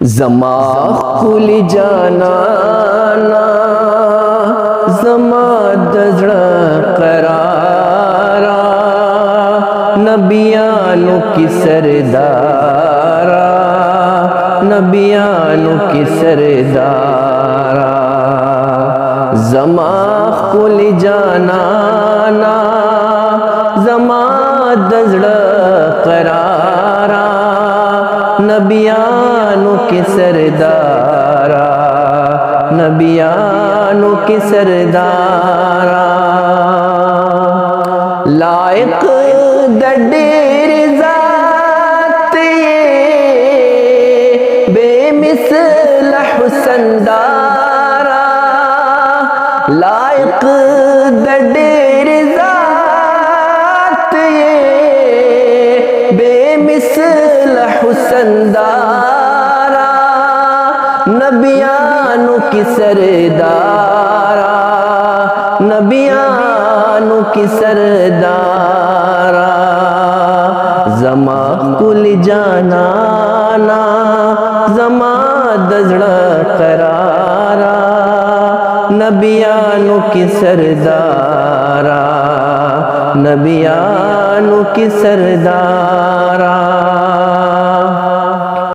ज़मा खुल जाना ना ज़मा दज़ड़ा करारा नबियानों की सरदारा नबियानों की सरदारा ज़मा खुल जाना ना ज़मा दज़ड़ा करारा नबियानों के सरदारा नबियानों के सरदारा लायक दडेर ज़ात ये बेमिसल हुस्नदारा लायक दडेर ज़ात ये बेमिसल हुस्नदारा नबियानों की सरदारा नबियानों की सरदारा ज़मा कुल जाना ना ज़मा दज़ड़ा करारा नबियानों की सरदारा नबियानों की सरदारा।